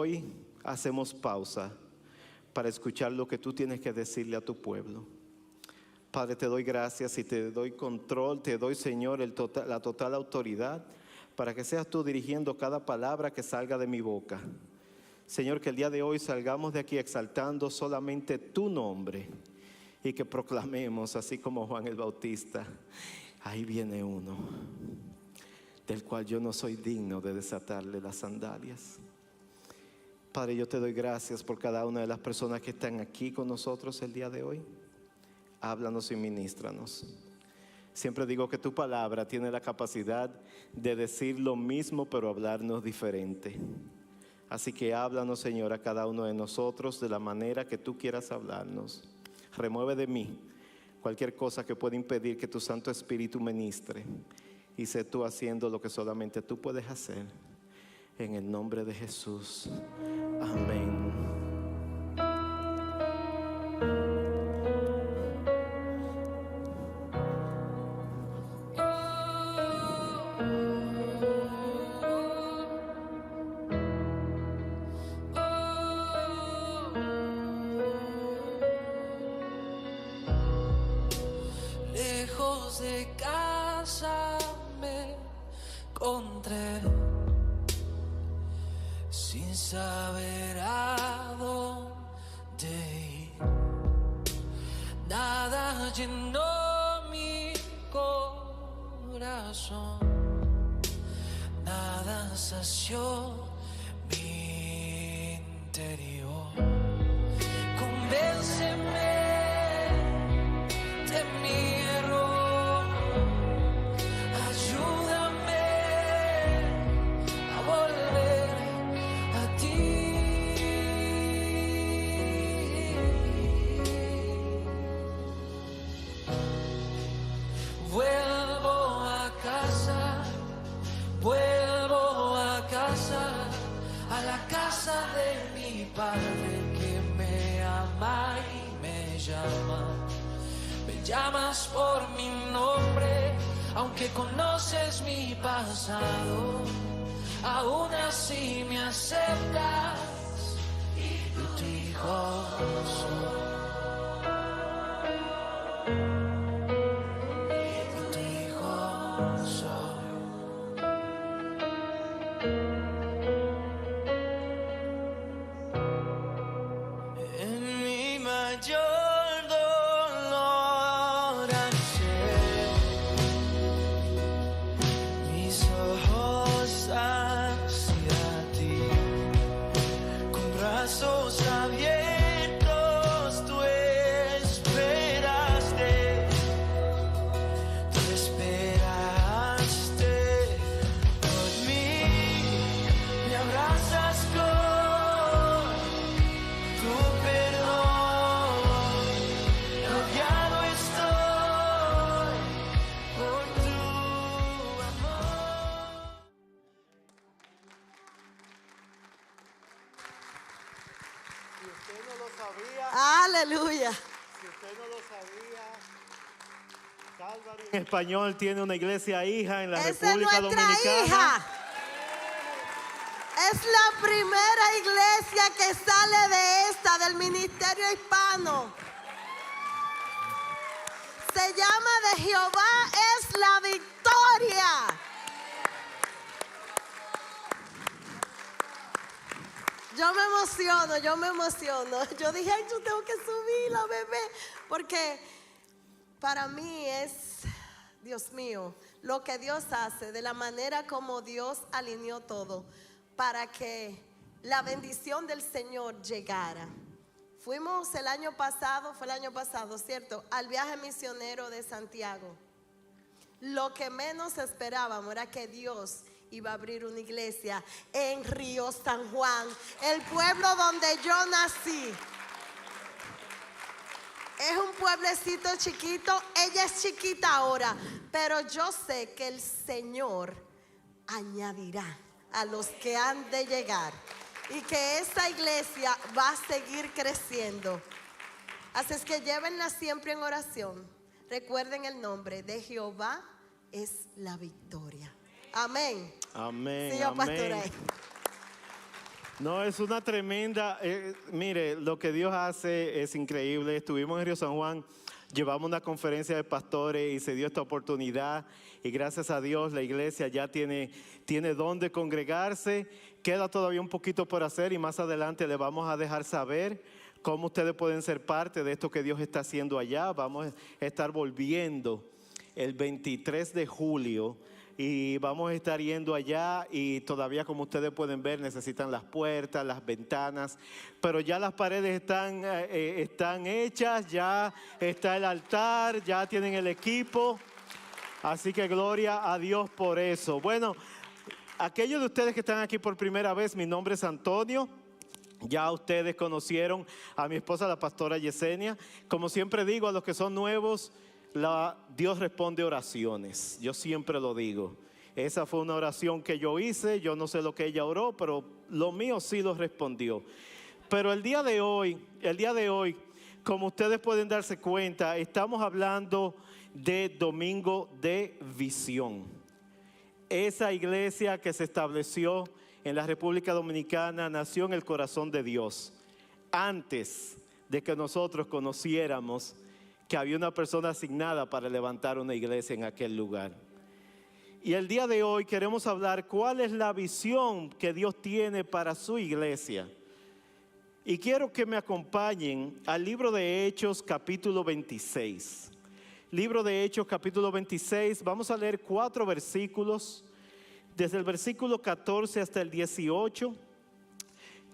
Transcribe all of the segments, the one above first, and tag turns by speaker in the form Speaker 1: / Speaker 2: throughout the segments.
Speaker 1: hoy hacemos pausa para escuchar lo que tú tienes que decirle a tu pueblo. Padre, te doy gracias y te doy control, te doy, Señor, la total autoridad para que seas tú dirigiendo cada palabra que salga de mi boca. Señor, que el día de hoy salgamos de aquí exaltando solamente tu nombre y que proclamemos, así como Juan el Bautista: ahí viene uno del cual yo no soy digno de desatarle las sandalias. Padre, yo te doy gracias por cada una de las personas que están aquí con nosotros el día de hoy. Háblanos y ministranos. Siempre digo que tu palabra tiene la capacidad de decir lo mismo, pero hablarnos diferente. Así que háblanos, Señor, a cada uno de nosotros de la manera que tú quieras hablarnos. Remueve de mí cualquier cosa que pueda impedir que tu Santo Espíritu ministre, y sé tú haciendo lo que solamente tú puedes hacer. En el nombre de Jesús. Amén.
Speaker 2: Lejos de casa me encontré, sin saber a dónde ir. Nada llenó mi corazón, nada sació mi interior. Convénceme de mi error, ayúdame a volver a ti. Vuelvo a casa, a la casa de mi Padre que me ama y me llama. Me llamas por mi nombre, aunque conoces mi pasado, aún así me aceptas y tu hijo soy.
Speaker 3: Aleluya.
Speaker 1: Si usted no lo sabía, Calvary en español tiene una iglesia hija en la República Dominicana.
Speaker 3: Hija. Es la primera iglesia que sale de esta, del ministerio hispano. Se llama De Jehová es la victoria. Yo me emociono. Yo dije, ay, yo tengo que subirla, bebé. Porque para mí es, Dios mío, lo que Dios hace, de la manera como Dios alineó todo para que la bendición del Señor llegara. Fuimos fue el año pasado, ¿cierto? Al viaje misionero de Santiago. Lo que menos esperábamos era que Dios iba a abrir una iglesia en Río San Juan, el pueblo donde yo nací. Es un pueblecito chiquito, ella es chiquita ahora, pero yo sé que el Señor añadirá a los que han de llegar y que esta iglesia va a seguir creciendo. Así es que llévenla siempre en oración. Recuerden el nombre de Jehová es la victoria. Amén.
Speaker 1: Amén.
Speaker 3: Señor
Speaker 1: amén.
Speaker 3: pastor.
Speaker 1: No, es una tremenda, mire, lo que Dios hace es increíble. Estuvimos en Río San Juan, llevamos una conferencia de pastores y se dio esta oportunidad y gracias a Dios la iglesia ya tiene donde congregarse. Queda todavía un poquito por hacer y más adelante le vamos a dejar saber cómo ustedes pueden ser parte de esto que Dios está haciendo allá. Vamos a estar volviendo el 23 de julio. Y vamos a estar yendo allá y todavía, como ustedes pueden ver, necesitan las puertas, las ventanas, pero ya las paredes están hechas, ya está el altar, ya tienen el equipo, así que gloria a Dios por eso. Bueno, aquellos de ustedes que están aquí por primera vez, mi nombre es Antonio. Ya ustedes conocieron a mi esposa, la pastora Yesenia. Como siempre digo a los que son nuevos, Dios responde oraciones, yo siempre lo digo. Esa fue una oración que yo hice, yo no sé lo que ella oró, pero lo mío sí lo respondió. Pero el día de hoy, como ustedes pueden darse cuenta, estamos hablando de Domingo de Visión. Esa iglesia que se estableció en la República Dominicana nació en el corazón de Dios, antes de que nosotros conociéramos que había una persona asignada para levantar una iglesia en aquel lugar. Y el día de hoy queremos hablar cuál es la visión que Dios tiene para su iglesia. Y quiero que me acompañen al libro de Hechos capítulo 26. Libro de Hechos capítulo 26, vamos a leer 4 versículos, desde el versículo 14 hasta el 18.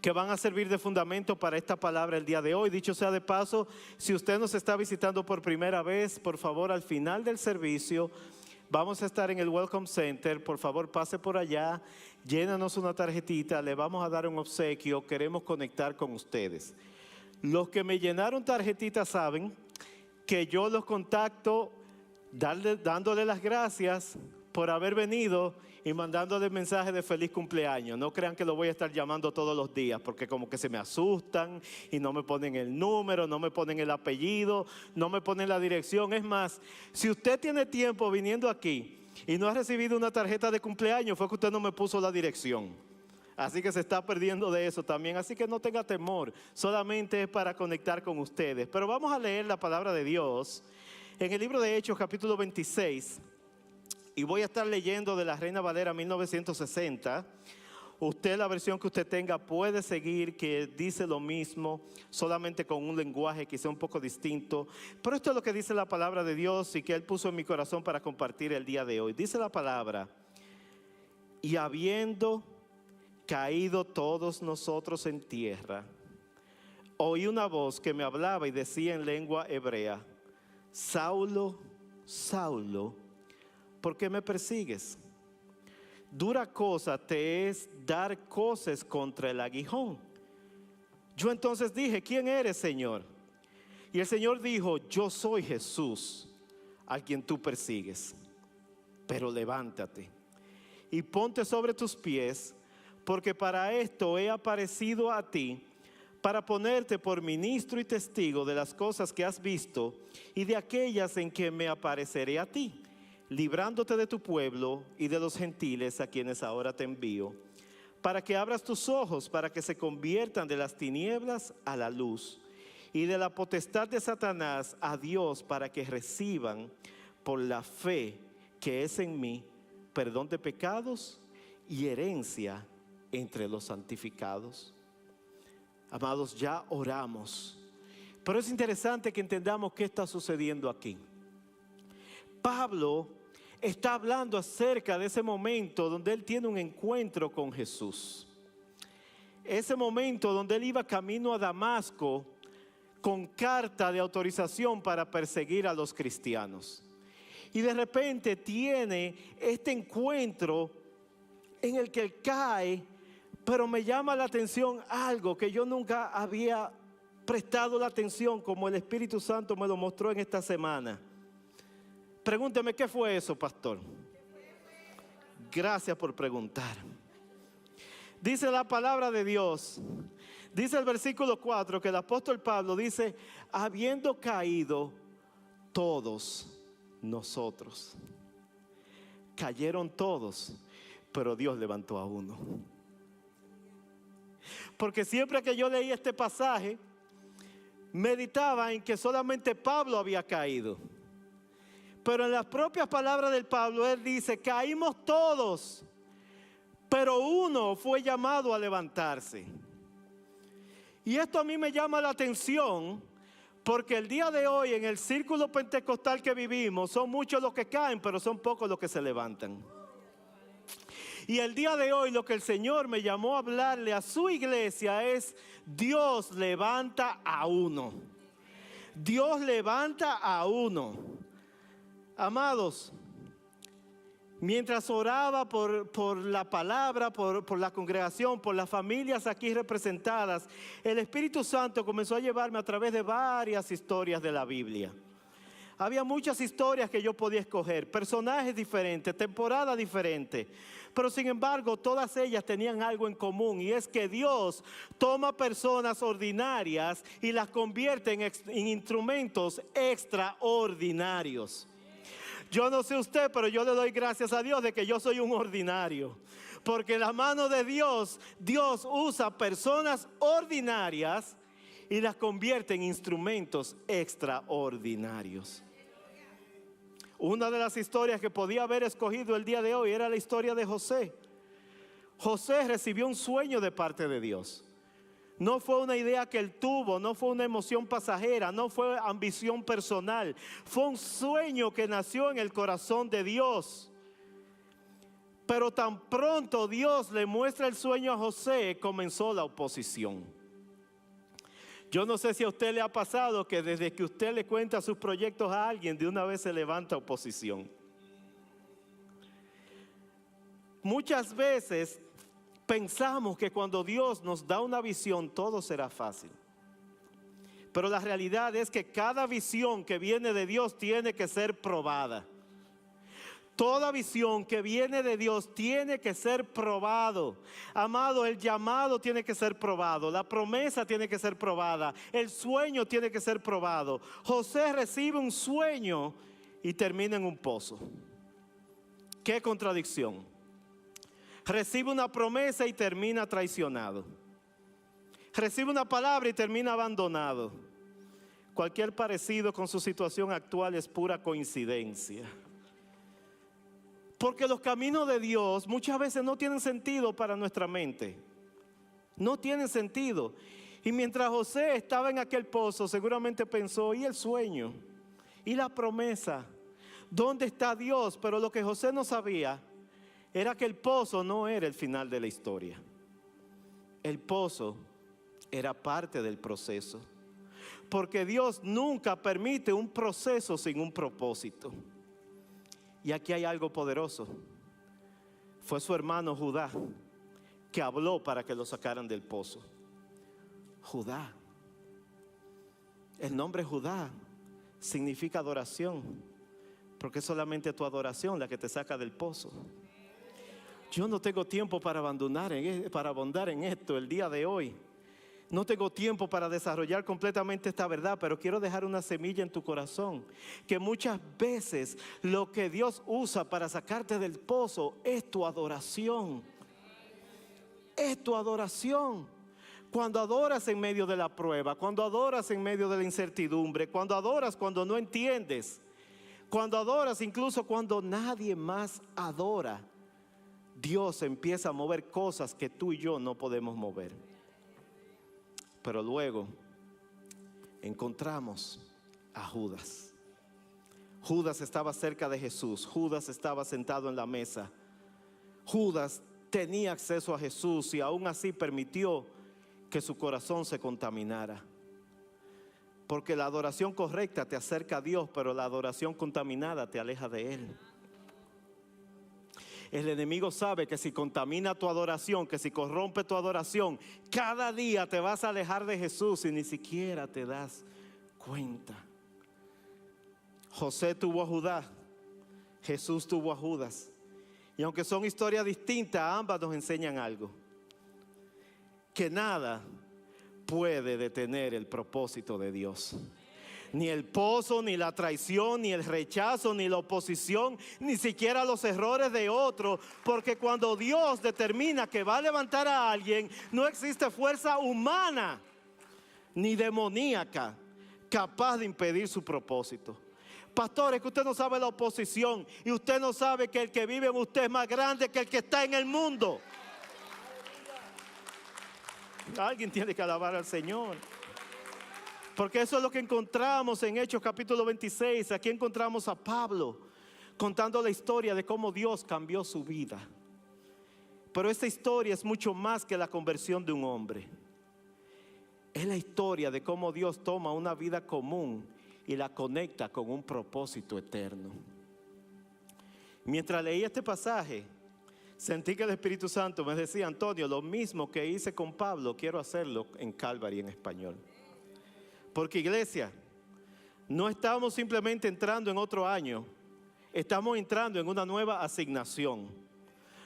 Speaker 1: Que van a servir de fundamento para esta palabra el día de hoy. Dicho sea de paso, si usted nos está visitando por primera vez, por favor, al final del servicio, vamos a estar en el Welcome Center. Por favor, pase por allá, llénanos una tarjetita, le vamos a dar un obsequio, queremos conectar con ustedes. Los que me llenaron tarjetitas saben que yo los contacto dándole las gracias por haber venido y mandándole mensajes de feliz cumpleaños. No crean que lo voy a estar llamando todos los días, porque como que se me asustan y no me ponen el número, no me ponen el apellido, no me ponen la dirección. Es más, si usted tiene tiempo viniendo aquí y no ha recibido una tarjeta de cumpleaños, fue que usted no me puso la dirección. Así que se está perdiendo de eso también. Así que no tenga temor, solamente es para conectar con ustedes. Pero vamos a leer la palabra de Dios en el libro de Hechos capítulo 26. Y voy a estar leyendo de la Reina Valera 1960. Usted, la versión que usted tenga, puede seguir, que dice lo mismo, solamente con un lenguaje quizá un poco distinto. Pero esto es lo que dice la palabra de Dios y que Él puso en mi corazón para compartir el día de hoy. Dice la palabra: y habiendo caído todos nosotros en tierra, oí una voz que me hablaba y decía en lengua hebrea: Saulo, Saulo, ¿por qué me persigues? Dura cosa te es dar coces contra el aguijón. Yo entonces dije: ¿quién eres, Señor? Y el Señor dijo: yo soy Jesús, a quien tú persigues. Pero levántate y ponte sobre tus pies, porque para esto he aparecido a ti, para ponerte por ministro y testigo de las cosas que has visto y de aquellas en que me apareceré a ti, librándote de tu pueblo y de los gentiles a quienes ahora te envío, para que abras tus ojos, para que se conviertan de las tinieblas a la luz y de la potestad de Satanás a Dios, para que reciban por la fe que es en mí perdón de pecados y herencia entre los santificados. Amados, ya oramos, pero es interesante que entendamos qué está sucediendo aquí. Pablo está hablando acerca de ese momento donde él tiene un encuentro con Jesús. Ese momento donde él iba camino a Damasco con carta de autorización para perseguir a los cristianos. Y de repente tiene este encuentro en el que él cae, pero me llama la atención algo que yo nunca había prestado la atención, como el Espíritu Santo me lo mostró en esta semana. Pregúnteme, ¿qué fue eso, pastor? Gracias por preguntar. Dice la palabra de Dios, dice el versículo 4, que el apóstol Pablo dice: habiendo caído todos nosotros. Cayeron todos, pero Dios levantó a uno. Porque siempre que yo leía este pasaje, meditaba en que solamente Pablo había caído. Pero en las propias palabras del Pablo, él dice, caímos todos, pero uno fue llamado a levantarse. Y esto a mí me llama la atención, porque el día de hoy en el círculo pentecostal que vivimos, son muchos los que caen, pero son pocos los que se levantan. Y el día de hoy lo que el Señor me llamó a hablarle a su iglesia es: Dios levanta a uno. Dios levanta a uno. Amados, mientras oraba por la palabra, por la congregación, por las familias aquí representadas, el Espíritu Santo comenzó a llevarme a través de varias historias de la Biblia. Había muchas historias que yo podía escoger, personajes diferentes, temporadas diferentes, pero sin embargo todas ellas tenían algo en común, y es que Dios toma personas ordinarias y las convierte en instrumentos extraordinarios. Yo no sé usted, pero yo le doy gracias a Dios de que yo soy un ordinario. Porque en la mano de Dios, Dios usa personas ordinarias y las convierte en instrumentos extraordinarios. Una de las historias que podía haber escogido el día de hoy era la historia de José. José recibió un sueño de parte de Dios. No fue una idea que él tuvo, no fue una emoción pasajera, no fue ambición personal. Fue un sueño que nació en el corazón de Dios. Pero tan pronto Dios le muestra el sueño a José, comenzó la oposición. Yo no sé si a usted le ha pasado que desde que usted le cuenta sus proyectos a alguien, de una vez se levanta oposición. Muchas veces pensamos que cuando Dios nos da una visión, todo será fácil. Pero la realidad es que cada visión que viene de Dios tiene que ser probada. Toda visión que viene de Dios tiene que ser probado. Amado, el llamado tiene que ser probado. La promesa tiene que ser probada. El sueño tiene que ser probado. José recibe un sueño y termina en un pozo. ¡Qué contradicción! Recibe una promesa y termina traicionado. Recibe una palabra y termina abandonado. Cualquier parecido con su situación actual es pura coincidencia. Porque los caminos de Dios muchas veces no tienen sentido para nuestra mente. No tienen sentido. Y mientras José estaba en aquel pozo, seguramente pensó: ¿y el sueño? ¿Y la promesa? ¿Dónde está Dios? Pero lo que José no sabía era que el pozo no era el final de la historia. El pozo era parte del proceso. Porque Dios nunca permite un proceso sin un propósito. Y aquí hay algo poderoso. Fue su hermano Judá que habló para que lo sacaran del pozo. Judá. El nombre Judá significa adoración. Porque es solamente tu adoración la que te saca del pozo. Yo no tengo tiempo para abundar en esto el día de hoy. No tengo tiempo para desarrollar completamente esta verdad, pero quiero dejar una semilla en tu corazón. Que muchas veces lo que Dios usa para sacarte del pozo es tu adoración. Es tu adoración. Cuando adoras en medio de la prueba, cuando adoras en medio de la incertidumbre, cuando adoras cuando no entiendes, cuando adoras incluso cuando nadie más adora, Dios empieza a mover cosas que tú y yo no podemos mover. Pero luego encontramos a Judas. Judas estaba cerca de Jesús. Judas estaba sentado en la mesa. Judas tenía acceso a Jesús y aún así permitió que su corazón se contaminara. Porque la adoración correcta te acerca a Dios, pero la adoración contaminada te aleja de Él. El enemigo sabe que si contamina tu adoración, que si corrompe tu adoración, cada día te vas a alejar de Jesús y ni siquiera te das cuenta. José tuvo a Judá, Jesús tuvo a Judas. Y aunque son historias distintas, ambas nos enseñan algo. Que nada puede detener el propósito de Dios. Ni el pozo, ni la traición, ni el rechazo, ni la oposición, ni siquiera los errores de otro. Porque cuando Dios determina que va a levantar a alguien, no existe fuerza humana ni demoníaca capaz de impedir su propósito. Pastor, es que usted no sabe la oposición y usted no sabe que el que vive en usted es más grande que el que está en el mundo. Alguien tiene que alabar al Señor. Porque eso es lo que encontramos en Hechos capítulo 26. Aquí encontramos a Pablo contando la historia de cómo Dios cambió su vida. Pero esta historia es mucho más que la conversión de un hombre. Es la historia de cómo Dios toma una vida común y la conecta con un propósito eterno. Mientras leía este pasaje, sentí que el Espíritu Santo me decía: Antonio, lo mismo que hice con Pablo, quiero hacerlo en Calvary en español. Porque, iglesia, no estamos simplemente entrando en otro año, estamos entrando en una nueva asignación.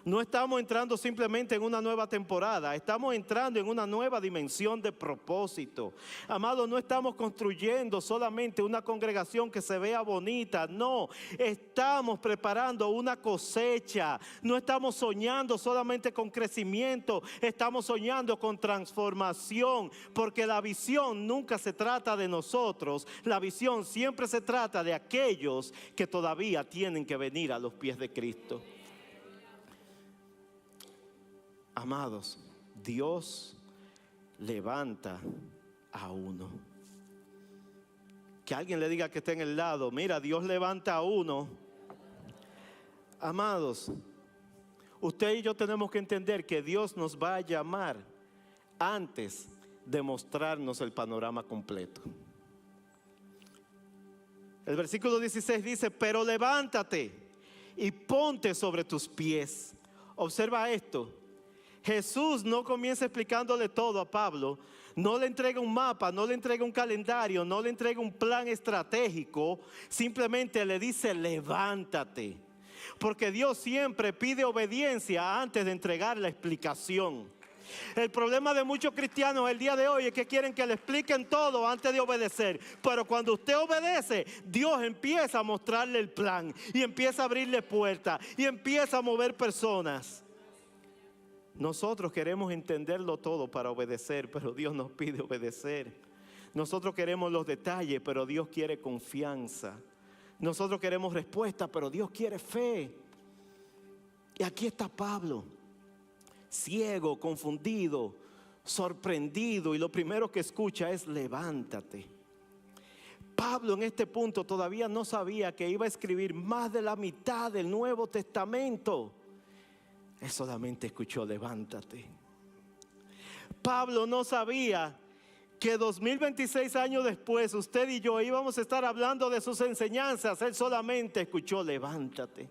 Speaker 1: No estamos entrando simplemente en una nueva temporada, estamos entrando en una nueva dimensión de propósito. Amados, no estamos construyendo solamente una congregación que se vea bonita, no, estamos preparando una cosecha. No estamos soñando solamente con crecimiento, estamos soñando con transformación, porque la visión nunca se trata de nosotros, la visión siempre se trata de aquellos que todavía tienen que venir a los pies de Cristo. Amados, Dios levanta a uno. Que alguien le diga que está en el lado: mira, Dios levanta a uno. Amados, usted y yo tenemos que entender que Dios nos va a llamar antes de mostrarnos el panorama completo. El versículo 16 dice: pero levántate y ponte sobre tus pies. Observa esto. Jesús no comienza explicándole todo a Pablo, no le entrega un mapa, no le entrega un calendario, no le entrega un plan estratégico, simplemente le dice: levántate. Porque Dios siempre pide obediencia antes de entregar la explicación. El problema de muchos cristianos el día de hoy es que quieren que le expliquen todo antes de obedecer. Pero cuando usted obedece, Dios empieza a mostrarle el plan y empieza a abrirle puertas y empieza a mover personas. Nosotros queremos entenderlo todo para obedecer, pero Dios nos pide obedecer. Nosotros queremos los detalles, pero Dios quiere confianza. Nosotros queremos respuesta, pero Dios quiere fe. Y aquí está Pablo, ciego, confundido, sorprendido, y lo primero que escucha es: levántate. Pablo en este punto todavía no sabía que iba a escribir más de la mitad del Nuevo Testamento. Él solamente escuchó: levántate. Pablo no sabía que 2026 años después usted y yo íbamos a estar hablando de sus enseñanzas. Él solamente escuchó: levántate.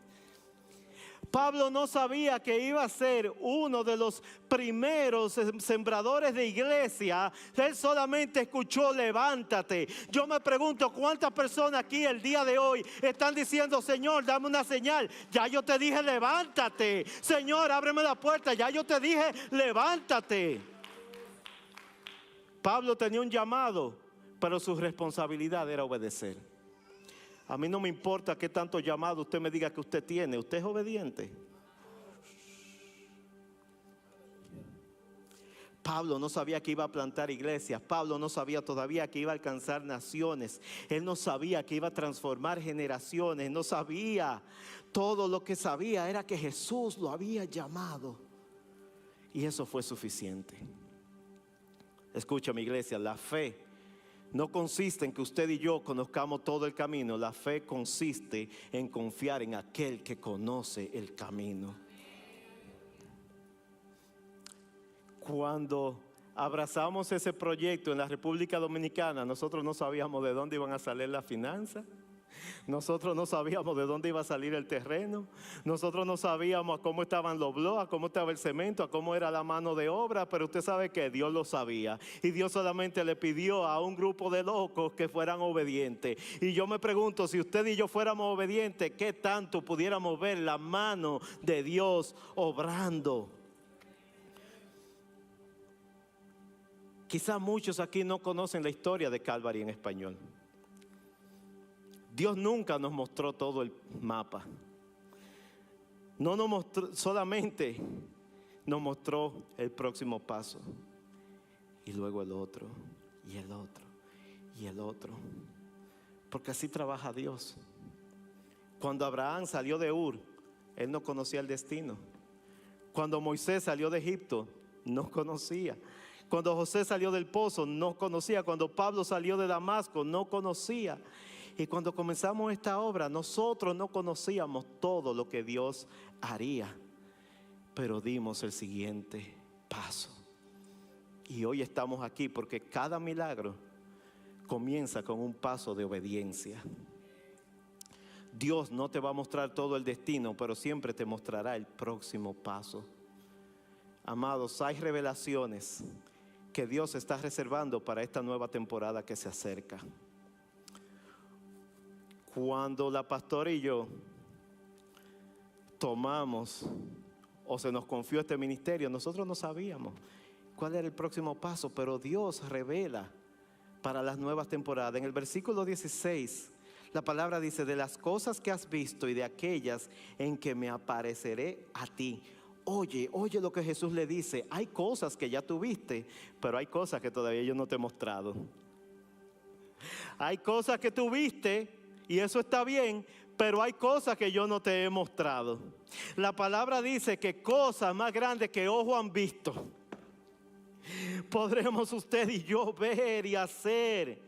Speaker 1: Pablo no sabía que iba a ser uno de los primeros sembradores de iglesia. Él solamente escuchó: levántate. Yo me pregunto cuántas personas aquí el día de hoy están diciendo: Señor, dame una señal. Ya yo te dije: levántate. Señor, ábreme la puerta. Ya yo te dije: levántate. Pablo tenía un llamado, pero su responsabilidad era obedecer. A mí no me importa qué tanto llamado usted me diga que usted tiene. Usted es obediente. Pablo no sabía que iba a plantar iglesias. Pablo no sabía todavía que iba a alcanzar naciones. Él no sabía que iba a transformar generaciones. No sabía. Todo lo que sabía era que Jesús lo había llamado. Y eso fue suficiente. Escucha, mi iglesia, la fe no consiste en que usted y yo conozcamos todo el camino. La fe consiste en confiar en aquel que conoce el camino. Cuando abrazamos ese proyecto en la República Dominicana, nosotros no sabíamos de dónde iban a salir las finanzas. Nosotros no sabíamos de dónde iba a salir el terreno. Nosotros no sabíamos a cómo estaban los bloques, a cómo estaba el cemento, a cómo era la mano de obra. Pero usted sabe que Dios lo sabía. Y Dios solamente le pidió a un grupo de locos que fueran obedientes. Y yo me pregunto, si usted y yo fuéramos obedientes, ¿qué tanto pudiéramos ver la mano de Dios obrando? Quizá muchos aquí no conocen la historia de Calvary en español. Dios nunca nos mostró todo el mapa. No nos mostró, solamente nos mostró el próximo paso. Y luego el otro, y el otro, y el otro. Porque así trabaja Dios. Cuando Abraham salió de Ur, él no conocía el destino. Cuando Moisés salió de Egipto, no conocía. Cuando José salió del pozo, no conocía. Cuando Pablo salió de Damasco, no conocía. Y cuando comenzamos esta obra, nosotros no conocíamos todo lo que Dios haría. Pero dimos el siguiente paso. Y hoy estamos aquí porque cada milagro comienza con un paso de obediencia. Dios no te va a mostrar todo el destino, pero siempre te mostrará el próximo paso. Amados, hay revelaciones que Dios está reservando para esta nueva temporada que se acerca. Cuando la pastora y yo tomamos o se nos confió este ministerio, nosotros no sabíamos cuál era el próximo paso, pero Dios revela para las nuevas temporadas. En el versículo 16, la palabra dice: de las cosas que has visto y de aquellas en que me apareceré a ti. Oye lo que Jesús le dice. Hay cosas que ya tuviste, pero hay cosas que todavía yo no te he mostrado. Hay cosas que tuviste y eso está bien, pero hay cosas que yo no te he mostrado. La palabra dice que cosas más grandes que ojos han visto podremos usted y yo ver y hacer.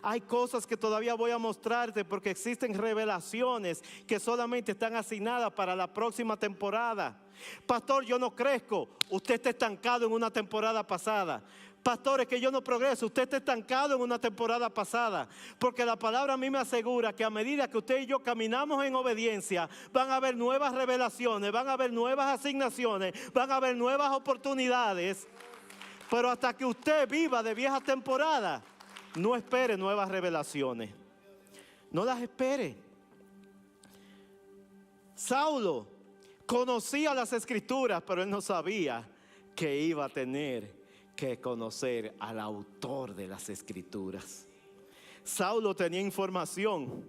Speaker 1: Hay cosas que todavía voy a mostrarte porque existen revelaciones que solamente están asignadas para la próxima temporada. Pastor, yo no crezco. Usted está estancado en una temporada pasada. Pastor, es que yo no progreso. Usted está estancado en una temporada pasada. Porque la palabra a mí me asegura que a medida que usted y yo caminamos en obediencia, van a haber nuevas revelaciones, van a haber nuevas asignaciones, van a haber nuevas oportunidades. Pero hasta que usted viva de vieja temporada, no espere nuevas revelaciones. No las espere. Saulo conocía las escrituras, pero él no sabía que iba a tener que conocer al autor de las escrituras. Saulo tenía información,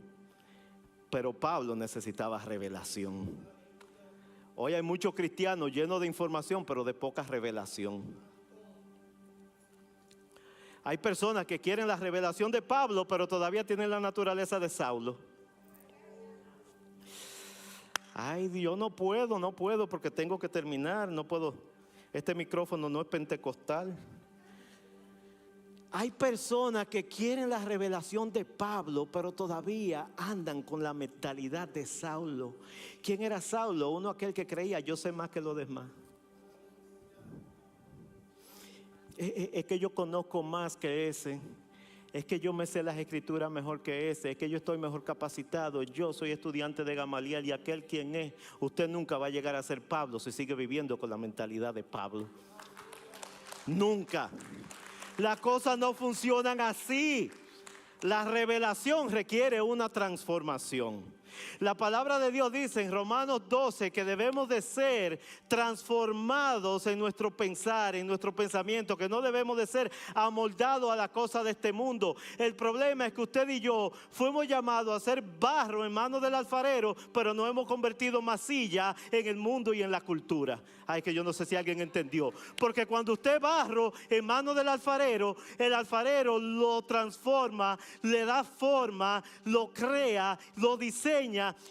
Speaker 1: pero Pablo necesitaba revelación. Hoy hay muchos cristianos llenos de información, pero de poca revelación. Hay personas que quieren la revelación de Pablo, pero todavía tienen la naturaleza de Saulo. Ay, Dios, no puedo porque tengo que terminar, no puedo. Este micrófono no es pentecostal. Hay personas que quieren la revelación de Pablo, pero todavía andan con la mentalidad de Saulo. ¿Quién era Saulo? Uno aquel que creía, yo sé más que los demás. Es que yo conozco más que ese. Es que yo me sé las escrituras mejor que ese. Es que yo estoy mejor capacitado. Yo soy estudiante de Gamaliel y aquel quien es. Usted nunca va a llegar a ser Pablo si sigue viviendo con la mentalidad de Pablo. Nunca. Las cosas no funcionan así. La revelación requiere una transformación. La palabra de Dios dice en Romanos 12 que debemos de ser transformados en nuestro pensar, en nuestro pensamiento, que no debemos de ser amoldados a la cosa de este mundo. El problema es que usted y yo fuimos llamados a ser barro en manos del alfarero, pero nos hemos convertido masilla en el mundo y en la cultura. Ay, que yo no sé si alguien entendió. Porque cuando usted barro en manos del alfarero, el alfarero lo transforma, le da forma, lo crea, lo diseña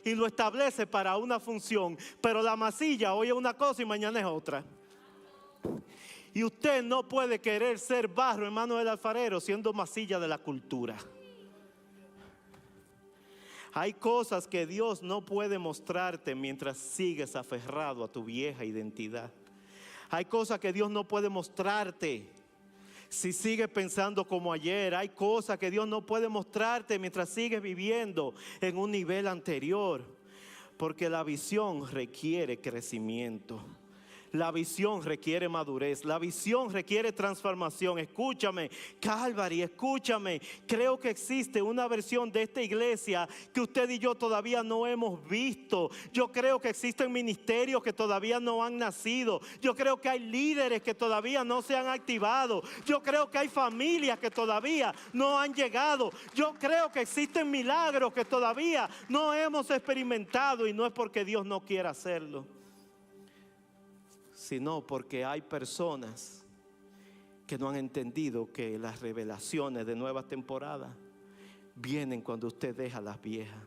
Speaker 1: y lo establece para una función. Pero la masilla hoy es una cosa y mañana es otra. Y usted no puede querer ser barro en manos del alfarero siendo masilla de la cultura. Hay cosas que Dios no puede mostrarte mientras sigues aferrado a tu vieja identidad. Hay cosas que Dios no puede mostrarte si sigues pensando como ayer. Hay cosas que Dios no puede mostrarte mientras sigues viviendo en un nivel anterior. Porque la visión requiere crecimiento. La visión requiere madurez, la visión requiere transformación. Escúchame, Calvary, escúchame. Creo que existe una versión de esta iglesia que usted y yo todavía no hemos visto. Yo creo que existen ministerios que todavía no han nacido. Yo creo que hay líderes que todavía no se han activado. Yo creo que hay familias que todavía no han llegado. Yo creo que existen milagros que todavía no hemos experimentado, y no es porque Dios no quiera hacerlo, sino porque hay personas que no han entendido que las revelaciones de nueva temporada vienen cuando usted deja las viejas.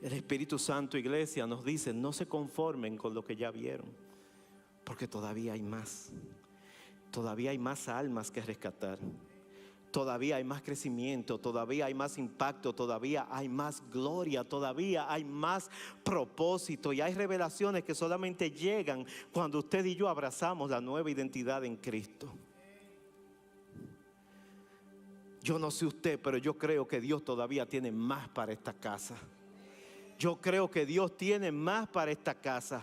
Speaker 1: El Espíritu Santo, iglesia, nos dice: no se conformen con lo que ya vieron, porque todavía hay más. Todavía hay más almas que rescatar. Todavía hay más crecimiento, todavía hay más impacto, todavía hay más gloria, todavía hay más propósito, y hay revelaciones que solamente llegan cuando usted y yo abrazamos la nueva identidad en Cristo. Yo no sé usted, pero yo creo que Dios todavía tiene más para esta casa. Yo creo que Dios tiene más para esta casa,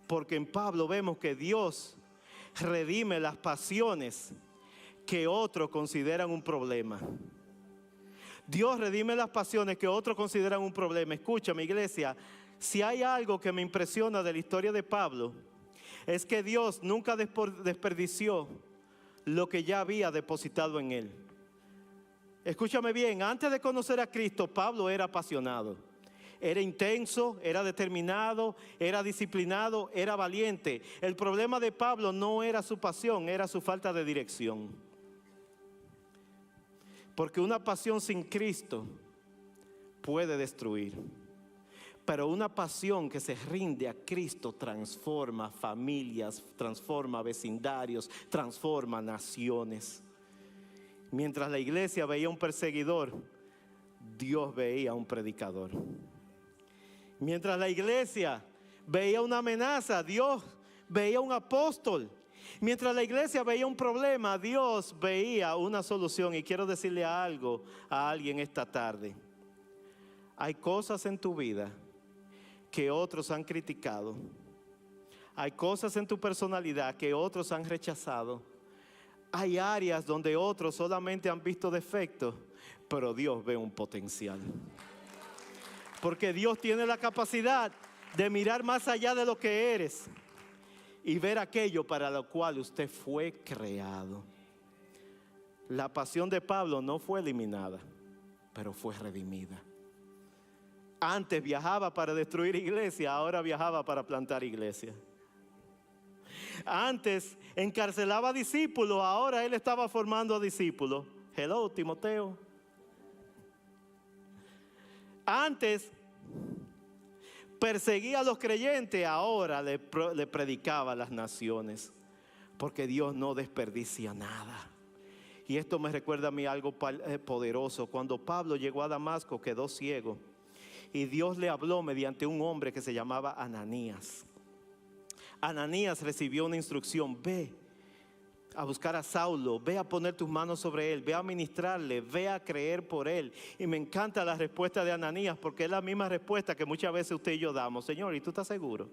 Speaker 1: porque en Pablo vemos que Dios redime las pasiones que otros consideran un problema. Dios redime las pasiones que otros consideran un problema. Escúchame, iglesia, si hay algo que me impresiona de la historia de Pablo, es que Dios nunca desperdició lo que ya había depositado en él. Escúchame bien, antes de conocer a Cristo, Pablo era apasionado. Era intenso, era determinado, era disciplinado, era valiente. El problema de Pablo no era su pasión, era su falta de dirección. Porque una pasión sin Cristo puede destruir. Pero una pasión que se rinde a Cristo transforma familias, transforma vecindarios, transforma naciones. Mientras la iglesia veía un perseguidor, Dios veía un predicador. Mientras la iglesia veía una amenaza, Dios veía un apóstol. Mientras la iglesia veía un problema, Dios veía una solución. Y quiero decirle algo a alguien esta tarde. Hay cosas en tu vida que otros han criticado. Hay cosas en tu personalidad que otros han rechazado. Hay áreas donde otros solamente han visto defectos, pero Dios ve un potencial. Porque Dios tiene la capacidad de mirar más allá de lo que eres y ver aquello para lo cual usted fue creado. La pasión de Pablo no fue eliminada, pero fue redimida. Antes viajaba para destruir iglesia, ahora viajaba para plantar iglesia. Antes encarcelaba discípulos, ahora él estaba formando discípulos. Hello, Timoteo. Antes perseguía a los creyentes, ahora le predicaba a las naciones. Porque Dios no desperdicia nada. Y esto me recuerda a mí algo poderoso. Cuando Pablo llegó a Damasco, quedó ciego. Y Dios le habló mediante un hombre que se llamaba Ananías. Ananías recibió una instrucción: ve a buscar a Saulo, ve a poner tus manos sobre él, ve a ministrarle, ve a creer por él. Y me encanta la respuesta de Ananías, porque es la misma respuesta que muchas veces usted y yo damos: Señor, ¿y tú estás seguro?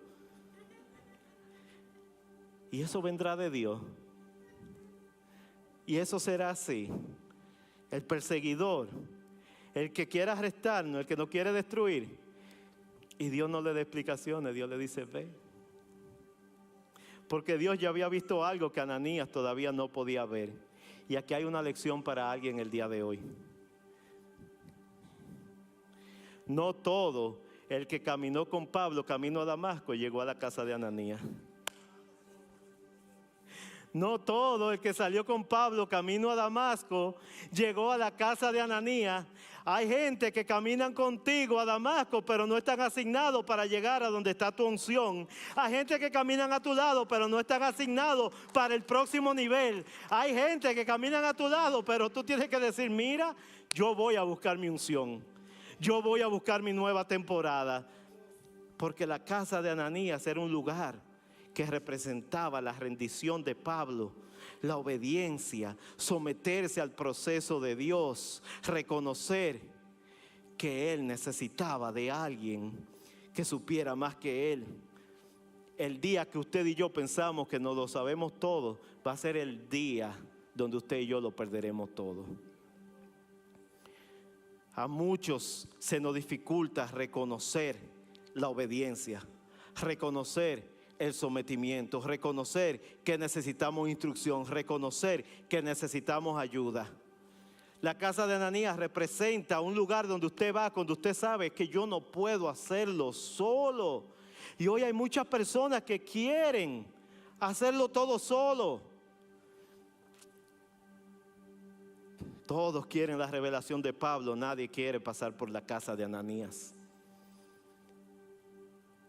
Speaker 1: Y eso vendrá de Dios. Y eso será así. El perseguidor, el que quiera arrestarnos, el que no quiere destruir, y Dios no le da explicaciones, Dios le dice: ve. Porque Dios ya había visto algo que Ananías todavía no podía ver. Y aquí hay una lección para alguien el día de hoy. No todo el que caminó con Pablo camino a Damasco llegó a la casa de Ananías. No todo el que salió con Pablo camino a Damasco llegó a la casa de Ananías. Hay gente que caminan contigo a Damasco, pero no están asignados para llegar a donde está tu unción. Hay gente que caminan a tu lado, pero no están asignados para el próximo nivel. Hay gente que caminan a tu lado, pero tú tienes que decir: mira, yo voy a buscar mi unción. Yo voy a buscar mi nueva temporada. Porque la casa de Ananías era un lugar que representaba la rendición de Pablo, la obediencia, someterse al proceso de Dios, reconocer que él necesitaba de alguien que supiera más que él el día que usted y yo pensamos que nos lo sabemos todo, va a ser el día donde usted y yo lo perderemos todo. A muchos se nos dificulta reconocer la obediencia, reconocer el sometimiento, reconocer que necesitamos instrucción, reconocer que necesitamos ayuda. La casa de Ananías representa un lugar donde usted va cuando usted sabe que yo no puedo hacerlo solo. Y hoy hay muchas personas que quieren hacerlo todo solo. Todos quieren la revelación de Pablo, nadie quiere pasar por la casa de Ananías.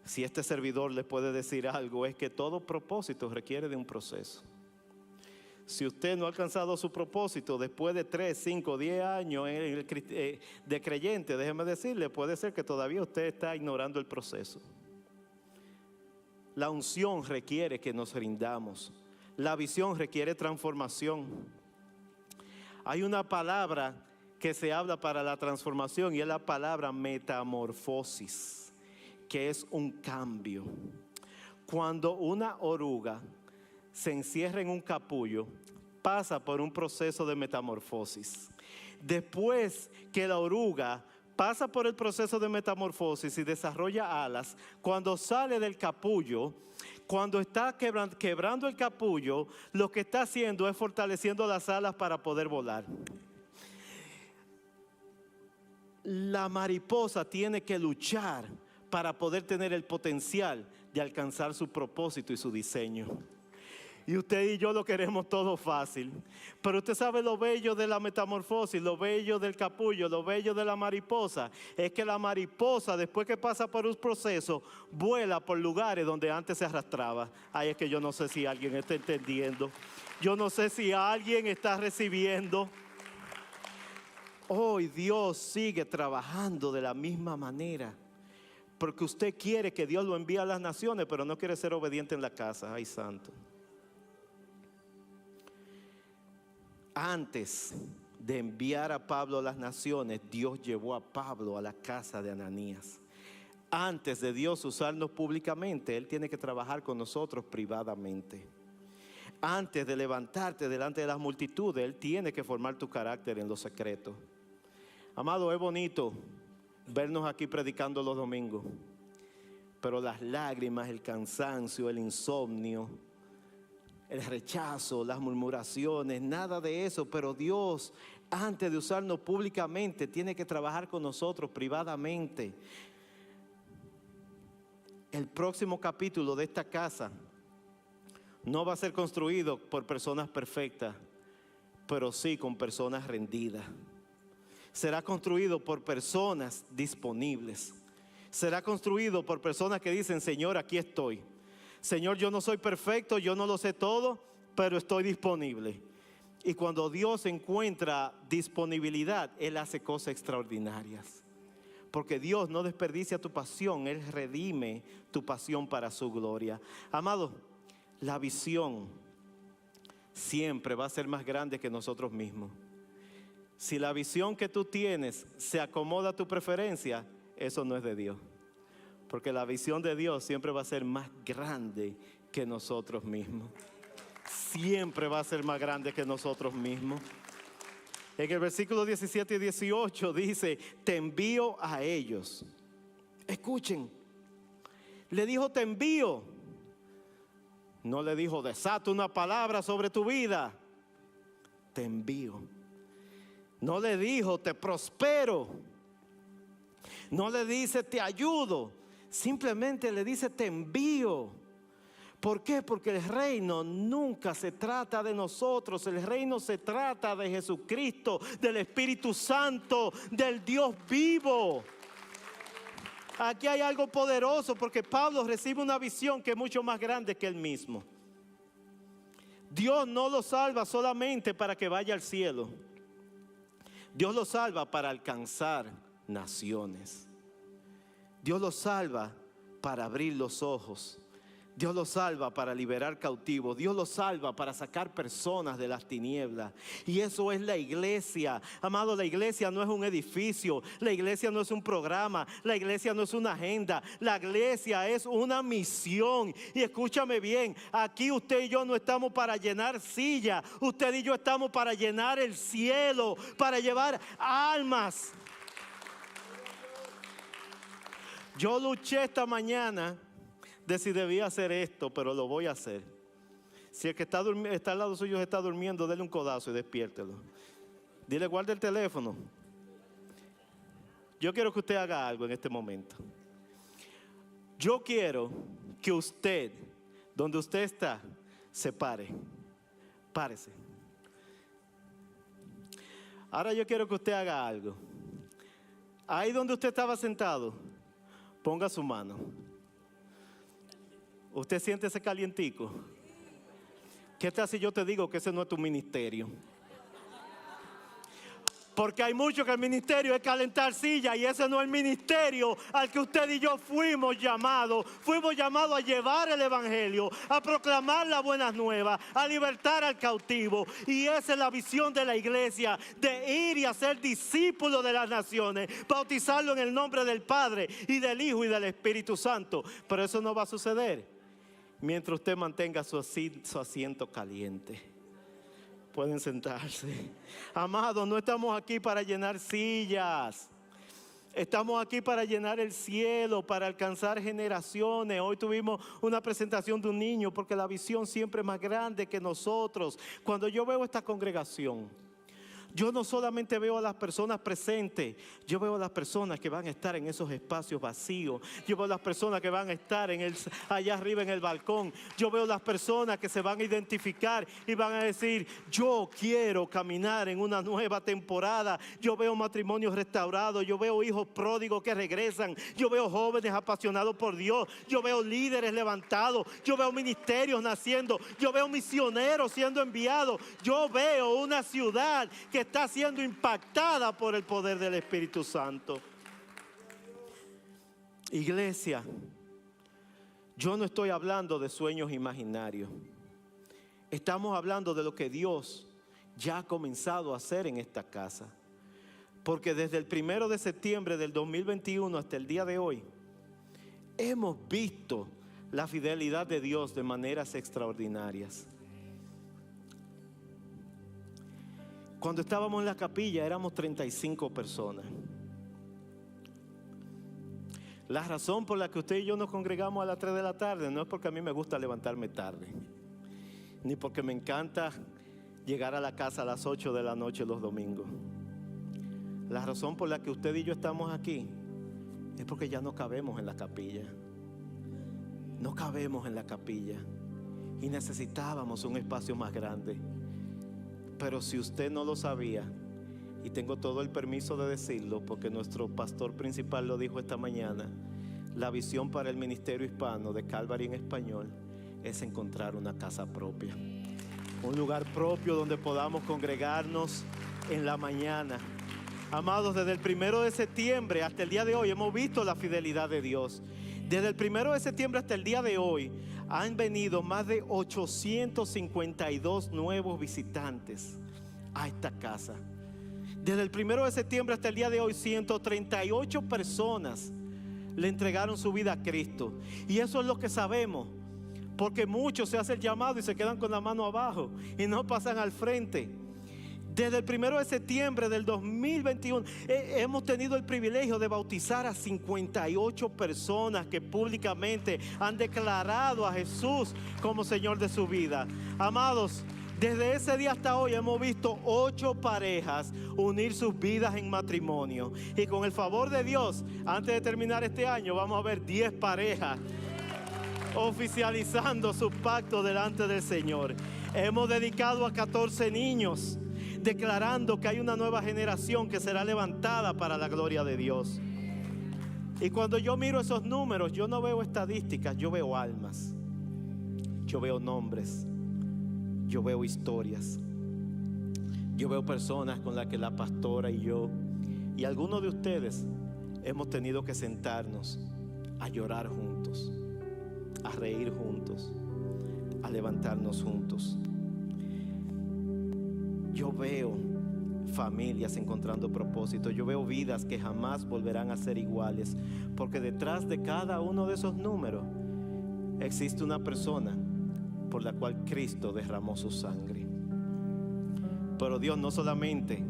Speaker 1: Si este servidor le puede decir algo, es que todo propósito requiere de un proceso. Si usted no ha alcanzado su propósito después de 3, 5, 10 años de creyente, déjeme decirle, puede ser que todavía usted está ignorando el proceso. La unción requiere que nos rindamos. La visión requiere transformación. Hay una palabra que se habla para la transformación y es la palabra metamorfosis, que es un cambio. Cuando una oruga se encierra en un capullo, pasa por un proceso de metamorfosis. Después que la oruga pasa por el proceso de metamorfosis y desarrolla alas, cuando sale del capullo, cuando está quebrando el capullo, lo que está haciendo es fortaleciendo las alas para poder volar. La mariposa tiene que luchar para poder tener el potencial de alcanzar su propósito y su diseño. Y usted y yo lo queremos todo fácil. Pero usted sabe lo bello de la metamorfosis, lo bello del capullo, lo bello de la mariposa. Es que la mariposa, después que pasa por un proceso, vuela por lugares donde antes se arrastraba. Ay, es que yo no sé si alguien está entendiendo. Yo no sé si alguien está recibiendo. Hoy Dios sigue trabajando de la misma manera. Porque usted quiere que Dios lo envíe a las naciones, pero no quiere ser obediente en la casa. Ay, santo. Antes de enviar a Pablo a las naciones, Dios llevó a Pablo a la casa de Ananías. Antes de Dios usarnos públicamente, Él tiene que trabajar con nosotros privadamente. Antes de levantarte delante de las multitudes, Él tiene que formar tu carácter en lo secreto. Amado, es bonito vernos aquí predicando los domingos, pero las lágrimas, el cansancio, el insomnio, el rechazo, las murmuraciones, nada de eso. Pero Dios, antes de usarnos públicamente, tiene que trabajar con nosotros privadamente. El próximo capítulo de esta casa no va a ser construido por personas perfectas, pero sí con personas rendidas. Será construido por personas disponibles. Será construido por personas que dicen: Señor, aquí estoy. Señor, yo no soy perfecto, yo no lo sé todo, pero estoy disponible. Y cuando Dios encuentra disponibilidad, Él hace cosas extraordinarias. Porque Dios no desperdicia tu pasión, Él redime tu pasión para su gloria. Amado, la visión siempre va a ser más grande que nosotros mismos. Si la visión que tú tienes se acomoda a tu preferencia, eso no es de Dios. Porque la visión de Dios siempre va a ser más grande que nosotros mismos. Siempre va a ser más grande que nosotros mismos. En el versículo 17 y 18 dice: te envío a ellos. Escuchen, le dijo te envío. No le dijo desato una palabra sobre tu vida. Te envío. No le dijo te prospero. No le dice te ayudo. Simplemente le dice te envío. ¿Por qué? Porque el reino nunca se trata de nosotros. El reino se trata de Jesucristo, del Espíritu Santo, del Dios vivo. Aquí hay algo poderoso, porque Pablo recibe una visión que es mucho más grande que él mismo. Dios no lo salva solamente para que vaya al cielo. Dios lo salva para alcanzar naciones. Dios lo salva para abrir los ojos Dios lo salva para liberar cautivos. Dios lo salva para sacar personas de las tinieblas. Y eso es la iglesia. Amado, la iglesia no es un edificio. La iglesia no es un programa. La iglesia no es una agenda. La iglesia es una misión. Y escúchame bien, aquí usted y yo no estamos para llenar sillas. Usted y yo estamos para llenar el cielo, para llevar almas. Yo luché esta mañana de si debía hacer esto, pero lo voy a hacer. Si el que está al lado suyo está durmiendo, dele un codazo y despiértelo. Dile, guarda el teléfono. Yo quiero que usted haga algo en este momento. Yo quiero que usted, donde usted está, se pare. Párese. Ahora yo quiero que usted haga algo. Ahí donde usted estaba sentado, ponga su mano. ¿Usted siente ese calientico? ¿Qué tal si yo te digo que ese no es tu ministerio? Porque hay mucho que el ministerio es calentar sillas y ese no es el ministerio al que usted y yo fuimos llamados. Fuimos llamados a llevar el evangelio, a proclamar las buenas nuevas, a libertar al cautivo. Y esa es la visión de la iglesia, de ir y hacer discípulos de las naciones, bautizarlo en el nombre del Padre y del Hijo y del Espíritu Santo. Pero eso no va a suceder mientras usted mantenga su asiento caliente. Pueden sentarse. Amados, no estamos aquí para llenar sillas. Estamos aquí para llenar el cielo, para alcanzar generaciones. Hoy tuvimos una presentación de un niño porque la visión siempre es más grande que nosotros. Cuando yo veo esta congregación, yo no solamente veo a las personas presentes, yo veo a las personas que van a estar en esos espacios vacíos. Yo veo a las personas que van a estar allá arriba en el balcón. Yo veo a las personas que se van a identificar y van a decir, yo quiero caminar en una nueva temporada. Yo veo matrimonios restaurados, yo veo hijos pródigos que regresan. Yo veo jóvenes apasionados por Dios. Yo veo líderes levantados. Yo veo ministerios naciendo. Yo veo misioneros siendo enviados. Yo veo una ciudad que está siendo impactada por el poder del Espíritu Santo. Iglesia, yo no estoy hablando de sueños imaginarios. Estamos hablando de lo que Dios ya ha comenzado a hacer en esta casa. Porque desde el 1 de septiembre del 2021 hasta el día de hoy, hemos visto la fidelidad de Dios de maneras extraordinarias. Cuando estábamos en la capilla éramos 35 personas. La razón por la que usted y yo nos congregamos a las 3 de la tarde no es porque a mí me gusta levantarme tarde, ni porque me encanta llegar a la casa a las 8 de la noche los domingos. La razón por la que usted y yo estamos aquí es porque ya no cabemos en la capilla. No cabemos en la capilla y necesitábamos un espacio más grande. Pero si usted no lo sabía, y tengo todo el permiso de decirlo porque nuestro pastor principal lo dijo esta mañana, la visión para el ministerio hispano de Calvary en español es encontrar una casa propia. Un lugar propio donde podamos congregarnos en la mañana. Amados, desde el 1 de septiembre hasta el día de hoy hemos visto la fidelidad de Dios. Desde el 1 de septiembre hasta el día de hoy han venido más de 852 nuevos visitantes a esta casa. Desde el 1 de septiembre hasta el día de hoy, 138 personas le entregaron su vida a Cristo. Y eso es lo que sabemos, porque muchos se hacen el llamado y se quedan con la mano abajo y no pasan al frente. Desde el 1 de septiembre del 2021 hemos tenido el privilegio de bautizar a 58 personas que públicamente han declarado a Jesús como Señor de su vida. Amados, desde ese día hasta hoy hemos visto 8 parejas unir sus vidas en matrimonio. Y con el favor de Dios, antes de terminar este año, vamos a ver 10 parejas oficializando su pacto delante del Señor. Hemos dedicado a 14 niños, declarando que hay una nueva generación que será levantada para la gloria de Dios. Y cuando yo miro esos números, yo no veo estadísticas, yo veo almas, yo veo nombres, yo veo historias, yo veo personas con las que la pastora y yo y algunos de ustedes hemos tenido que sentarnos a llorar juntos, a reír juntos, a levantarnos juntos. Yo veo familias encontrando propósito. Yo veo vidas que jamás volverán a ser iguales, porque detrás de cada uno de esos números existe una persona por la cual Cristo derramó su sangre. Pero Dios no solamente